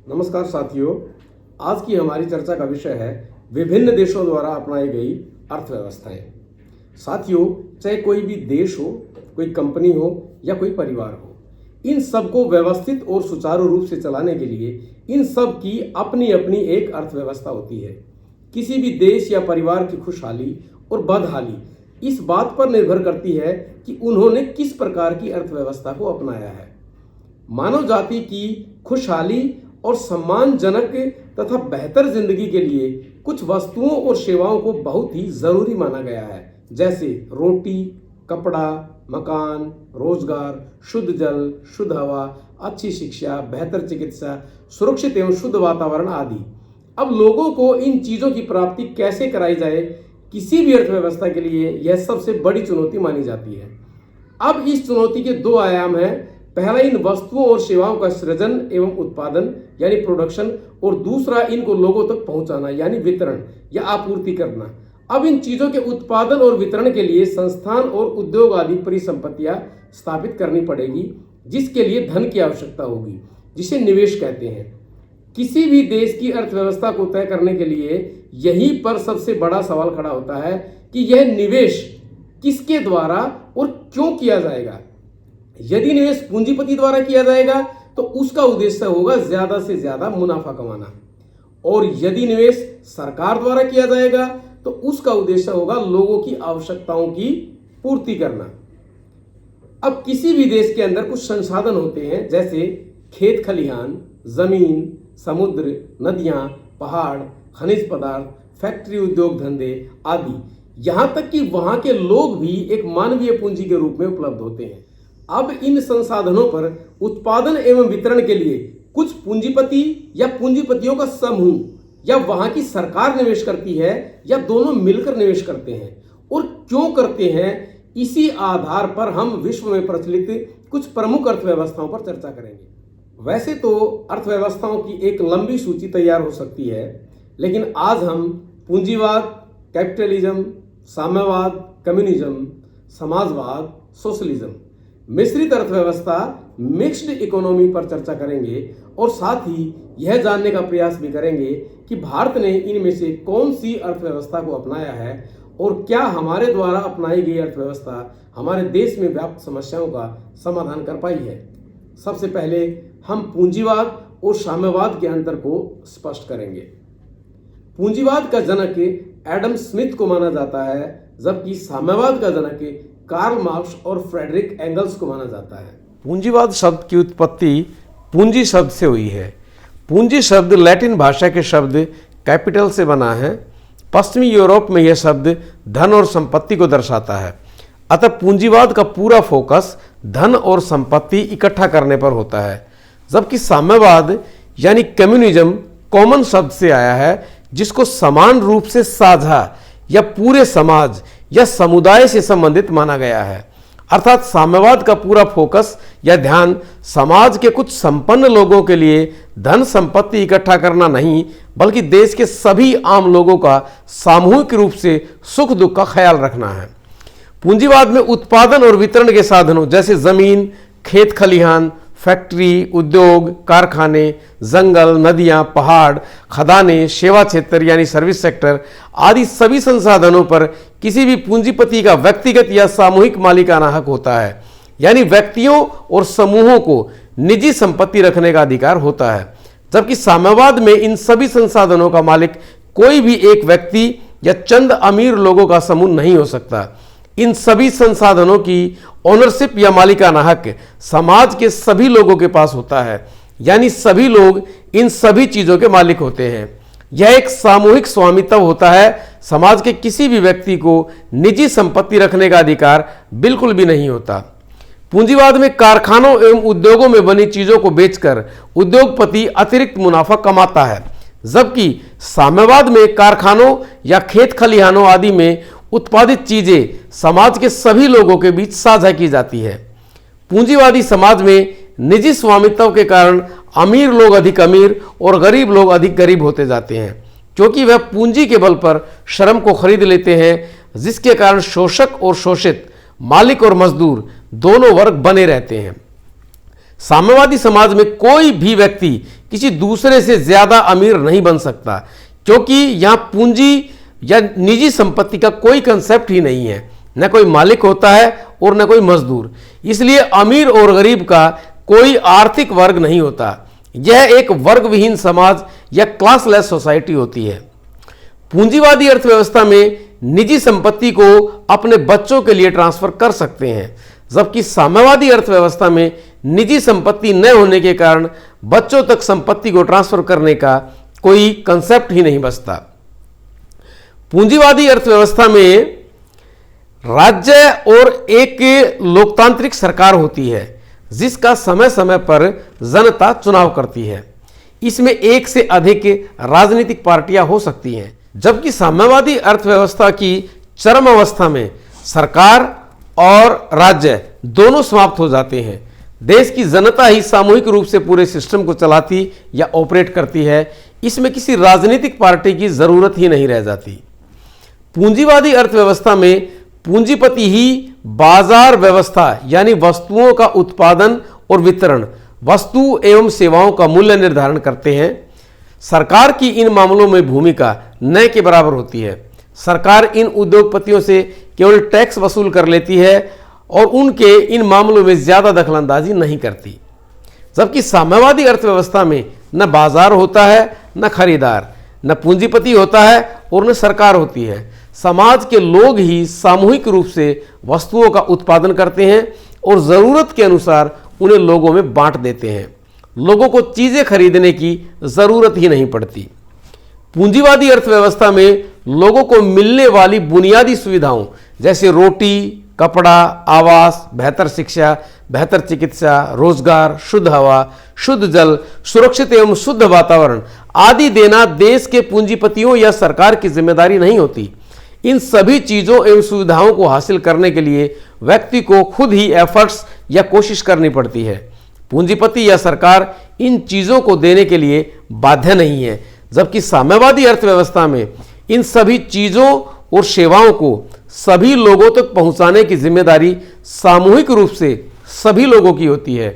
नमस्कार साथियों, आज की हमारी चर्चा का विषय है विभिन्न देशों द्वारा अपनाई गई अर्थव्यवस्थाएं। साथियों, चाहे कोई भी देश हो, कोई कंपनी हो या कोई परिवार हो, इन सबको व्यवस्थित और सुचारू रूप से चलाने के लिए इन सब की अपनी अपनी एक अर्थव्यवस्था होती है। किसी भी देश या परिवार की खुशहाली और बदहाली इस बात पर निर्भर करती है कि उन्होंने किस प्रकार की अर्थव्यवस्था को अपनाया है। मानव जाति की खुशहाली और सम्मानजनक तथा बेहतर जिंदगी के लिए कुछ वस्तुओं और सेवाओं को बहुत ही जरूरी माना गया है, जैसे रोटी, कपड़ा, मकान, रोजगार, शुद्ध जल, शुद्ध हवा, अच्छी शिक्षा, बेहतर चिकित्सा, सुरक्षित एवं शुद्ध वातावरण आदि। अब लोगों को इन चीजों की प्राप्ति कैसे कराई जाए, किसी भी अर्थव्यवस्था के लिए यह सबसे बड़ी चुनौती मानी जाती है। अब इस चुनौती के दो आयाम हैं। पहला, इन वस्तुओं और सेवाओं का सृजन एवं उत्पादन यानी प्रोडक्शन, और दूसरा, इनको लोगों तक पहुंचाना यानी वितरण या आपूर्ति करना। अब इन चीजों के उत्पादन और वितरण के लिए संस्थान और उद्योग आदि परिसंपत्तियां स्थापित करनी पड़ेगी, जिसके लिए धन की आवश्यकता होगी, जिसे निवेश कहते हैं। किसी भी देश की अर्थव्यवस्था को तय करने के लिए यहीं पर सबसे बड़ा सवाल खड़ा होता है कि यह निवेश किसके द्वारा और क्यों किया जाएगा। यदि निवेश पूंजीपति द्वारा किया जाएगा तो उसका उद्देश्य होगा ज्यादा से ज्यादा मुनाफा कमाना, और यदि निवेश सरकार द्वारा किया जाएगा तो उसका उद्देश्य होगा लोगों की आवश्यकताओं की पूर्ति करना। अब किसी भी देश के अंदर कुछ संसाधन होते हैं, जैसे खेत खलिहान, जमीन, समुद्र, नदियां, पहाड़, खनिज पदार्थ, फैक्ट्री, उद्योग धंधे आदि। यहां तक कि वहां के लोग भी एक मानवीय पूंजी के रूप में उपलब्ध होते हैं। अब इन संसाधनों पर उत्पादन एवं वितरण के लिए कुछ पूंजीपति या पूंजीपतियों का समूह या वहां की सरकार निवेश करती है या दोनों मिलकर निवेश करते हैं, और क्यों करते हैं, इसी आधार पर हम विश्व में प्रचलित कुछ प्रमुख अर्थव्यवस्थाओं पर चर्चा करेंगे। वैसे तो अर्थव्यवस्थाओं की एक लंबी सूची तैयार हो सकती है, लेकिन आज हम पूंजीवाद, कैपिटलिज्म, साम्यवाद, कम्युनिज्म, समाजवाद, सोशलिज्म, मिश्रित अर्थव्यवस्था, मिक्स्ड इकोनॉमी पर चर्चा करेंगे, और साथ ही यह जानने का प्रयास भी करेंगे कि भारत ने इनमें से कौन सी अर्थव्यवस्था को अपनाया है और क्या हमारे द्वारा अपनाई गई अर्थव्यवस्था हमारे देश में व्याप्त समस्याओं का समाधान कर पाई है। सबसे पहले हम पूंजीवाद और साम्यवाद के अंतर को स्पष्ट करेंगे। पूंजीवाद का जनक एडम स्मिथ को माना जाता है, जबकि साम्यवाद का जनक कार्ल मार्क्स और फ्रेडरिक एंगल्स को माना जाता है। पूंजीवाद शब्द की उत्पत्ति पूंजी शब्द से हुई है। पूंजी शब्द लैटिन भाषा के शब्द कैपिटल से बना है। पश्चिमी यूरोप में यह शब्द धन और संपत्ति को दर्शाता है। अतः पूंजीवाद का पूरा फोकस धन और संपत्ति इकट्ठा करने पर होता है, जबकि साम्यवाद यानी कम्युनिज्म कॉमन शब्द से आया है, जिसको समान रूप से साझा या पूरे समाज या समुदाय से संबंधित माना गया है। अर्थात साम्यवाद का पूरा फोकस या ध्यान समाज के कुछ संपन्न लोगों के लिए धन संपत्ति इकट्ठा करना नहीं, बल्कि देश के सभी आम लोगों का सामूहिक रूप से सुख दुख का ख्याल रखना है। पूंजीवाद में उत्पादन और वितरण के साधनों जैसे जमीन, खेत खलिहान, फैक्ट्री, उद्योग, कारखाने, जंगल, नदियां, पहाड़, खदानें, सेवा क्षेत्र यानी सर्विस सेक्टर आदि सभी संसाधनों पर किसी भी पूंजीपति का व्यक्तिगत या सामूहिक मालिकाना हक होता है, यानी व्यक्तियों और समूहों को निजी संपत्ति रखने का अधिकार होता है। जबकि साम्यवाद में इन सभी संसाधनों का मालिक कोई भी एक व्यक्ति या चंद अमीर लोगों का समूह नहीं हो सकता। इन सभी संसाधनों की ओनरशिप या मालिकाना हक समाज के सभी लोगों के पास होता है, यानी सभी लोग इन सभी चीजों के मालिक होते हैं। यह एक सामूहिक स्वामित्व होता है। समाज के किसी भी व्यक्ति को निजी संपत्ति रखने का अधिकार बिल्कुल भी नहीं होता। पूंजीवाद में कारखानों एवं उद्योगों में बनी चीजों को बेचकर उद्योगपति अतिरिक्त मुनाफा कमाता है, जबकि साम्यवाद में कारखानों या खेत खलिहानों आदि में उत्पादित चीजें समाज के सभी लोगों के बीच साझा की जाती है। पूंजीवादी समाज में निजी स्वामित्व के कारण अमीर लोग अधिक अमीर और गरीब लोग अधिक गरीब होते जाते हैं, क्योंकि वह पूंजी के बल पर श्रम को खरीद लेते हैं, जिसके कारण शोषक और शोषित, मालिक और मजदूर दोनों वर्ग बने रहते हैं। साम्यवादी समाज में कोई भी व्यक्ति किसी दूसरे से ज़्यादा अमीर नहीं बन सकता, क्योंकि यहाँ पूंजी या निजी संपत्ति का कोई कंसेप्ट ही नहीं है। न कोई मालिक होता है और न कोई मजदूर। इसलिए अमीर और गरीब का कोई आर्थिक वर्ग नहीं होता। यह एक वर्ग विहीन समाज या क्लासलेस सोसाइटी होती है। पूंजीवादी अर्थव्यवस्था में निजी संपत्ति को अपने बच्चों के लिए ट्रांसफर कर सकते हैं, जबकि साम्यवादी अर्थव्यवस्था में निजी संपत्ति न होने के कारण बच्चों तक संपत्ति को ट्रांसफर करने का कोई कंसेप्ट ही नहीं बचता। पूंजीवादी अर्थव्यवस्था में राज्य और एक लोकतांत्रिक सरकार होती है, जिसका समय समय पर जनता चुनाव करती है। इसमें एक से अधिक राजनीतिक पार्टियां हो सकती हैं, जबकि साम्यवादी अर्थव्यवस्था की चरम अवस्था में सरकार और राज्य दोनों समाप्त हो जाते हैं। देश की जनता ही सामूहिक रूप से पूरे सिस्टम को चलाती या ऑपरेट करती है। इसमें किसी राजनीतिक पार्टी की जरूरत ही नहीं रह जाती। पूंजीवादी अर्थव्यवस्था में पूंजीपति ही बाजार व्यवस्था यानी वस्तुओं का उत्पादन और वितरण, वस्तु एवं सेवाओं का मूल्य निर्धारण करते हैं। सरकार की इन मामलों में भूमिका न के बराबर होती है। सरकार इन उद्योगपतियों से केवल टैक्स वसूल कर लेती है और उनके इन मामलों में ज़्यादा दखलंदाजी नहीं करती। जबकि साम्यवादी अर्थव्यवस्था में न बाजार होता है, न खरीदार, न पूंजीपति होता है और न सरकार होती है। समाज के लोग ही सामूहिक रूप से वस्तुओं का उत्पादन करते हैं और ज़रूरत के अनुसार उन्हें लोगों में बांट देते हैं। लोगों को चीज़ें खरीदने की ज़रूरत ही नहीं पड़ती। पूंजीवादी अर्थव्यवस्था में लोगों को मिलने वाली बुनियादी सुविधाओं जैसे रोटी, कपड़ा, आवास, बेहतर शिक्षा, बेहतर चिकित्सा, रोजगार, शुद्ध हवा, शुद्ध जल, सुरक्षित एवं शुद्ध वातावरण आदि देना देश के पूंजीपतियों या सरकार की जिम्मेदारी नहीं होती। इन सभी चीज़ों एवं सुविधाओं को हासिल करने के लिए व्यक्ति को खुद ही एफर्ट्स या कोशिश करनी पड़ती है। पूंजीपति या सरकार इन चीज़ों को देने के लिए बाध्य नहीं है, जबकि साम्यवादी अर्थव्यवस्था में इन सभी चीज़ों और सेवाओं को सभी लोगों तक पहुंचाने की जिम्मेदारी सामूहिक रूप से सभी लोगों की होती है।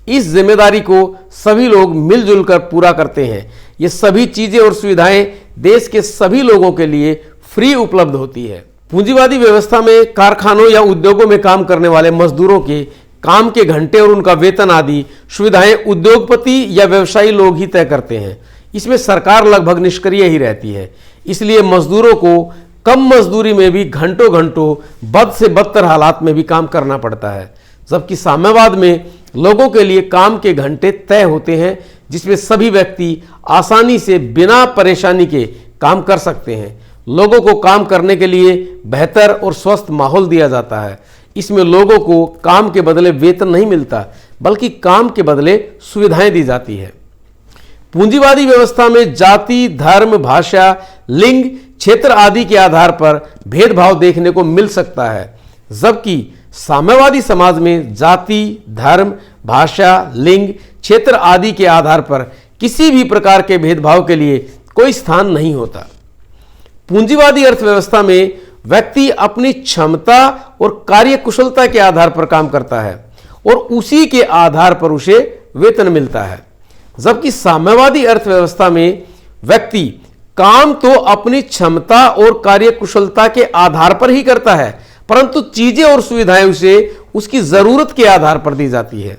इस जिम्मेदारी को सभी लोग मिलजुल कर पूरा करते हैं। ये सभी चीज़ें और सुविधाएं देश के सभी लोगों के लिए फ्री उपलब्ध होती है। पूंजीवादी व्यवस्था में कारखानों या उद्योगों में काम करने वाले मजदूरों के काम के घंटे और उनका वेतन आदि सुविधाएं उद्योगपति या व्यवसायी लोग ही तय करते हैं। इसमें सरकार लगभग निष्क्रिय ही रहती है। इसलिए मजदूरों को कम मजदूरी में भी घंटों घंटों बद से बदतर हालात में भी काम करना पड़ता है। जबकि साम्यवाद में लोगों के लिए काम के घंटे तय होते हैं, जिसमें सभी व्यक्ति आसानी से बिना परेशानी के काम कर सकते हैं। लोगों को काम करने के लिए बेहतर और स्वस्थ माहौल दिया जाता है। इसमें लोगों को काम के बदले वेतन नहीं मिलता, बल्कि काम के बदले सुविधाएं दी जाती है। पूंजीवादी व्यवस्था में जाति, धर्म, भाषा, लिंग, क्षेत्र आदि के आधार पर भेदभाव देखने को मिल सकता है, जबकि साम्यवादी समाज में जाति, धर्म, भाषा, लिंग, क्षेत्र आदि के आधार पर किसी भी प्रकार के भेदभाव के लिए कोई स्थान नहीं होता। पूंजीवादी अर्थव्यवस्था में व्यक्ति अपनी क्षमता और कार्यकुशलता के आधार पर काम करता है और उसी के आधार पर उसे वेतन मिलता है। जबकि साम्यवादी अर्थव्यवस्था में व्यक्ति काम तो अपनी क्षमता और कार्यकुशलता के आधार पर ही करता है, परंतु चीजें और सुविधाएं उसे उसकी जरूरत के आधार पर दी जाती है।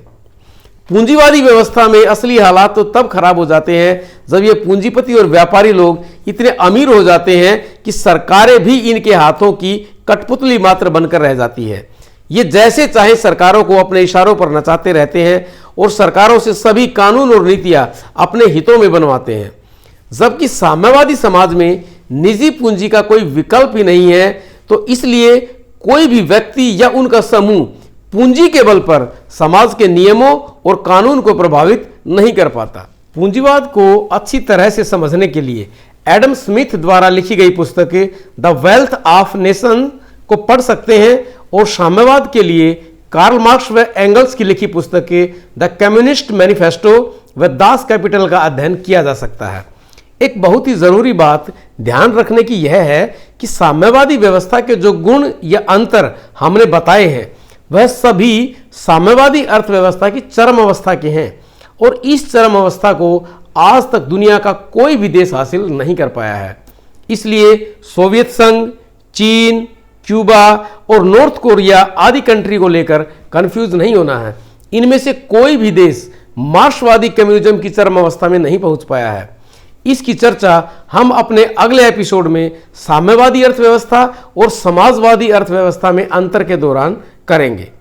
पूंजीवादी व्यवस्था में असली हालात तो तब खराब हो जाते हैं जब ये पूंजीपति और व्यापारी लोग इतने अमीर हो जाते हैं कि सरकारें भी इनके हाथों की कठपुतली मात्र बनकर रह जाती है। ये जैसे चाहे सरकारों को अपने इशारों पर नचाते रहते हैं और सरकारों से सभी कानून और नीतियां अपने हितों में बनवाते हैं। जबकि साम्यवादी समाज में निजी पूंजी का कोई विकल्प ही नहीं है, तो इसलिए कोई भी व्यक्ति या उनका समूह पूंजी के बल पर समाज के नियमों और कानून को प्रभावित नहीं कर पाता। पूंजीवाद को अच्छी तरह से समझने के लिए एडम स्मिथ द्वारा लिखी गई पुस्तक द वेल्थ ऑफ नेशन को पढ़ सकते हैं और साम्यवाद के लिए कार्ल मार्क्स व एंगल्स की लिखी पुस्तक द कम्युनिस्ट मैनिफेस्टो व दास कैपिटल का अध्ययन किया जा सकता है। एक बहुत ही जरूरी बात ध्यान रखने की यह है कि साम्यवादी व्यवस्था के जो गुण या अंतर हमने बताए हैं वह सभी साम्यवादी अर्थव्यवस्था की चरम अवस्था के हैं और इस चरम अवस्था को आज तक दुनिया का कोई भी देश हासिल नहीं कर पाया है। इसलिए सोवियत संघ, चीन, क्यूबा और नॉर्थ कोरिया आदि कंट्री को लेकर कंफ्यूज नहीं होना है। इनमें से कोई भी देश मार्क्सवादी कम्युनिज्म की चरम अवस्था में नहीं पहुंच पाया है। इसकी चर्चा हम अपने अगले एपिसोड में साम्यवादी अर्थव्यवस्था और समाजवादी अर्थव्यवस्था में अंतर के दौरान करेंगे।